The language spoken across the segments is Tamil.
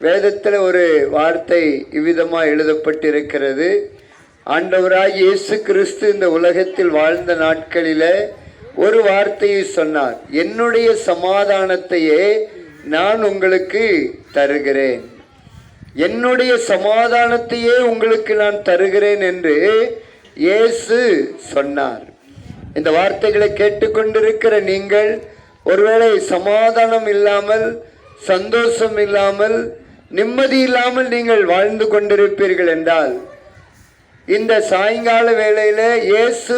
வேதத்தில் ஒரு வார்த்தை இவ்விதமாக எழுதப்பட்டிருக்கிறது. ஆண்டவராய் இயேசு கிறிஸ்து இந்த உலகத்தில் வாழ்ந்த நாட்களில் ஒரு வார்த்தையை சொன்னார். என்னுடைய சமாதானத்தையே நான் உங்களுக்கு தருகிறேன், என்னுடைய சமாதானத்தையே உங்களுக்கு நான் தருகிறேன் என்று இயேசு சொன்னார். இந்த வார்த்தைகளை கேட்டுக்கொண்டிருக்கிற நீங்கள் ஒருவேளை சமாதானம் இல்லாமல், சந்தோஷம் இல்லாமல், நிம்மதி இல்லாமல் நீங்கள் வாழ்ந்து கொண்டிருப்பீர்கள் என்றால், இந்த சாயங்கால வேளையில இயேசு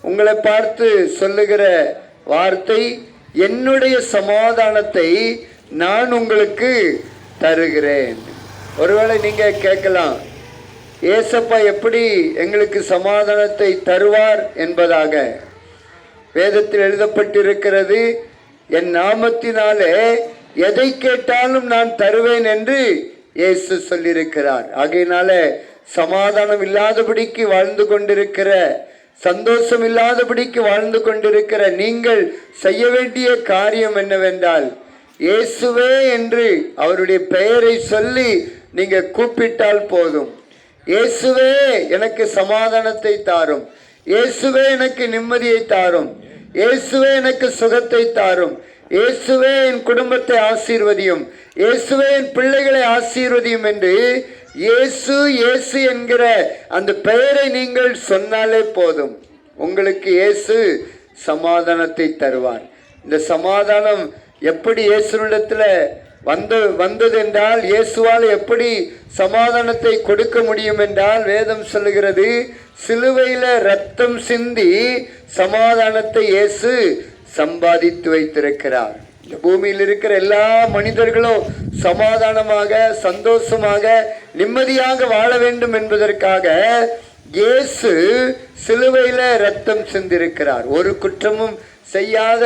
உங்களை பார்த்து சொல்லுகிற வார்த்தை, என்னுடைய சமாதானத்தை நான் உங்களுக்கு தருகிறேன். ஒருவேளை நீங்க கேட்கலாம், ஏசப்பா எப்படி எங்களுக்கு சமாதானத்தை தருவார் என்பதாக. வேதத்தில் எழுதப்பட்டிருக்கிறது, என் நாமத்தினாலே எதை கேட்டாலும் நான் தருவேன் என்று இயேசு சொல்லியிருக்கிறார். ஆகையினால சமாதானம் இல்லாதபடிக்கு வாழ்ந்து கொண்டிருக்கிற, சந்தோஷம் இல்லாதபடிக்கு வாழ்ந்து கொண்டிருக்கிற நீங்கள் செய்ய வேண்டிய காரியம் என்னவென்றால், இயேசுவே என்று அவருடைய பெயரை சொல்லி நீங்க கூப்பிட்டால் போதும். இயேசுவே எனக்கு சமாதானத்தை தாரும், இயேசுவே எனக்கு நிம்மதியை தாரும், இயேசுவே எனக்கு சுகத்தை தாரும், இயேசுவே என் குடும்பத்தை ஆசீர்வதியும், இயேசுவே என் பிள்ளைகளை ஆசீர்வதியும் என்று இயேசு இயேசு என்கிற அந்த பெயரை நீங்கள் சொன்னாலே போதும், உங்களுக்கு இயேசு சமாதானத்தை தருவார். இந்த சமாதானம் எப்படி இயேசுவிடத்துல வந்தது என்றால், இயேசுவால் எப்படி சமாதானத்தை கொடுக்க முடியும் என்றால், வேதம் சொல்லுகிறது, சிலுவையில ரத்தம் சிந்தி சமாதானத்தை இயேசு சம்பாதித்து வைத்திருக்கிறார். இந்த பூமியில் இருக்கிற எல்லா மனிதர்களும் சமாதானமாக, சந்தோஷமாக, நிம்மதியாக வாழ வேண்டும் என்பதற்காக இயேசு சிலுவையில ரத்தம் சிந்திருக்கிறார். ஒரு குற்றமும் செய்யாத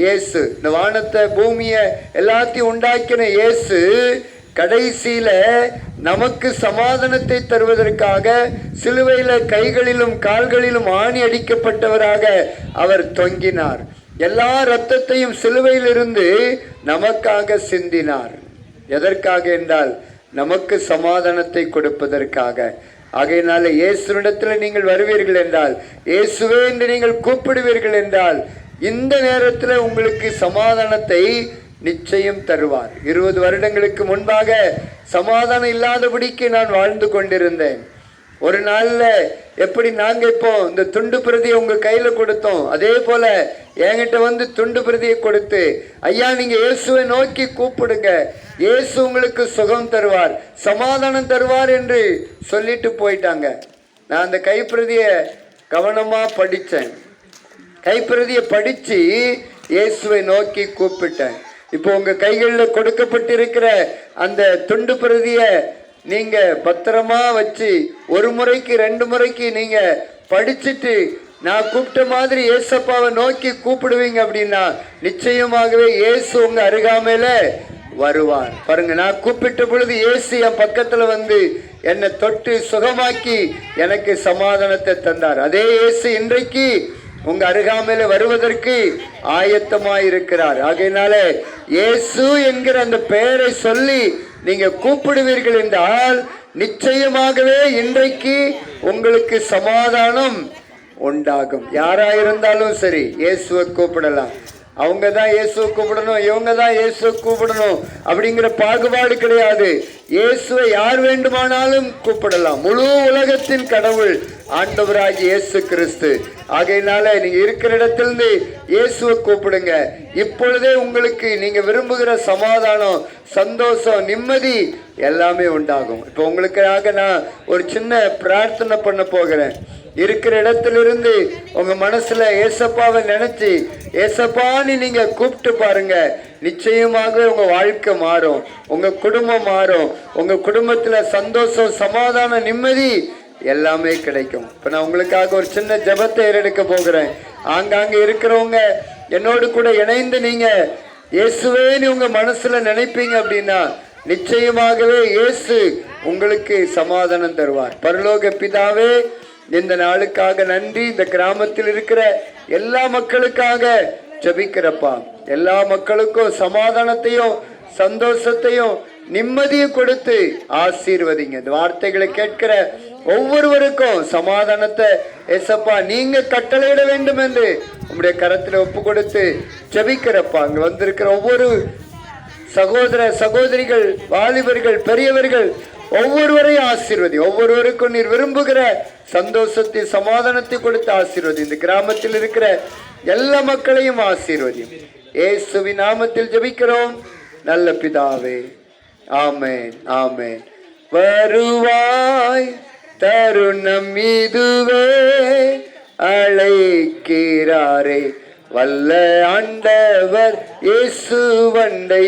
இயேசு, இந்த வானத்தை பூமியை எல்லாத்தையும் உண்டாக்கின இயேசு கடைசியில நமக்கு சமாதானத்தை தருவதற்காக சிலுவையில கைகளிலும் கால்களிலும் ஆணி அடிக்கப்பட்டவராக அவர் தொங்கினார். எல்லா இரத்தத்தையும் சிலுவையிலிருந்து நமக்காக சிந்தினார். எதற்காக என்றால், நமக்கு சமாதானத்தை கொடுப்பதற்காக. ஆகையினால இயேசுவிடத்தில் நீங்கள் வருவீர்கள் என்றால், இயேசுவே என்று நீங்கள் கூப்பிடுவீர்கள் என்றால், இந்த நேரத்தில் உங்களுக்கு சமாதானத்தை நிச்சயம் தருவார். 20 வருடங்களுக்கு முன்பாக சமாதானம் இல்லாதபடிக்கு நான் வாழ்ந்து கொண்டிருந்தேன். ஒரு நாள்ல எப்படி நாங்க இப்போ இந்த துண்டு பிரதியை உங்க கையில கொடுத்தோம், அதே போல என்கிட்ட வந்து துண்டு பிரதியை கொடுத்து, ஐயா நீங்க இயேசுவை நோக்கி கூப்பிடுங்க, இயேசு உங்களுக்கு சுகம் தருவார், சமாதானம் தருவார் என்று சொல்லிட்டு போயிட்டாங்க. நான் அந்த கைப்பிரதியை கவனமா படித்தேன். கைப்பிரதியை படிச்சு இயேசுவை நோக்கி கூப்பிட்டேன். இப்போ உங்க கைகளில் கொடுக்கப்பட்டிருக்கிற அந்த துண்டு பிரதியை நீங்க பத்திரமா வச்சு, ஒரு முறைக்கு 2 முறைக்கு நீங்க படிச்சுட்டு நான் கூப்பிட்ட மாதிரி ஏசப்பாவை நோக்கி கூப்பிடுவீங்க அப்படின்னா, நிச்சயமாகவே இயேசு உங்க அருகாமையில வருவார். பாருங்க, நான் கூப்பிட்ட பொழுது இயேசு என் பக்கத்துல வந்து என்னை தொட்டு சுகமாக்கி எனக்கு சமாதானத்தை தந்தார். அதே இயேசு இன்றைக்கு உங்க அருகாமையில வருவதற்கு ஆயத்தமாயிருக்கிறார். ஆகையினால இயேசு என்கிற அந்த பெயரை சொல்லி நீங்க கூப்பிடுவீர்கள் என்றால், நிச்சயமாகவே இன்றைக்கு உங்களுக்கு சமாதானம் உண்டாகும். யாராயிருந்தாலும் சரி இயேசுவை கூப்பிடலாம். அவங்க தான் இயேசுவை கூப்பிடணும், இவங்க தான் இயேசுவை கூப்பிடணும் அப்படிங்கிற பாகுபாடு கிடையாது. இயேசுவை யார் வேண்டுமானாலும் கூப்பிடலாம். முழு உலகத்தின் கடவுள் ஆண்டவராகிய இயேசு கிறிஸ்து. ஆகையினால நீங்க இருக்கிற இடத்திலிருந்து இயேசுவை கூப்பிடுங்க. இப்பொழுதே உங்களுக்கு நீங்க விரும்புகிற சமாதானம், சந்தோஷம், நிம்மதி எல்லாமே உண்டாகும். இப்போ உங்களுக்காக நான் ஒரு சின்ன பிரார்த்தனை பண்ண போகிறேன். இருக்கிற இடத்திலிருந்து உங்க மனசுல ஏசப்பாவை நினைச்சு ஏசப்பான்னு நீங்க கூப்பிட்டு பாருங்க. நிச்சயமாக உங்க வாழ்க்கை மாறும், உங்க குடும்பம் மாறும், உங்க குடும்பத்துல சந்தோஷம், சமாதானம், நிம்மதி எல்லாமே கிடைக்கும். இப்ப நான் உங்களுக்காக ஒரு சின்ன ஜெபத்தை ஏறெடுக்க போகிறேன். ஆங்காங்க இருக்கிறவங்க என்னோடு கூட இணைந்து நீங்க இயேசுவேன்னு உங்க மனசுல நினைப்பீங்க அப்படின்னா, நிச்சயமாகவே இயேசு உங்களுக்கு சமாதானம் தருவார். பரலோக பிதாவே, இந்த நாளுக்காக நன்றி. இந்த கிராமத்தில் இருக்கிற எல்லா மக்களுக்காக ஜெபிக்கிறப்பா. எல்லா மக்களுக்கும் சமாதானத்தையும், சந்தோஷத்தையும், நிம்மதியை கொடுத்து ஆசீர்வதிங்க. இந்த வார்த்தைகளை கேட்கிற ஒவ்வொருவருக்கும் சமாதானத்தை ஏசப்பா நீங்க கட்டளையிட வேண்டும் என்று உங்களுடைய கரத்தில் ஒப்பு கொடுத்து ஜெபிக்கிறப்பா. அங்க வந்திருக்கிற ஒவ்வொரு சகோதர சகோதரிகள், வாலிபர்கள், பெரியவர்கள் ஒவ்வொருவரையும் ஆசீர்வதி. ஒவ்வொருவருக்கும் நீர் விரும்புகிற சந்தோஷத்தை சமாதானத்தை கொடுத்து ஆசீர்வதி. இந்த கிராமத்தில் இருக்கிற எல்லா மக்களையும் ஆசீர்வதி. இயேசுவின் நாமத்தில் ஜெபிக்கிறோம் நல்ல பிதாவே, ஆமென், ஆமென். வருவாய் தருணம் இதுவே, அழைக்கிறாரே வல்ல ஆண்டவர் இயேசு வண்டை.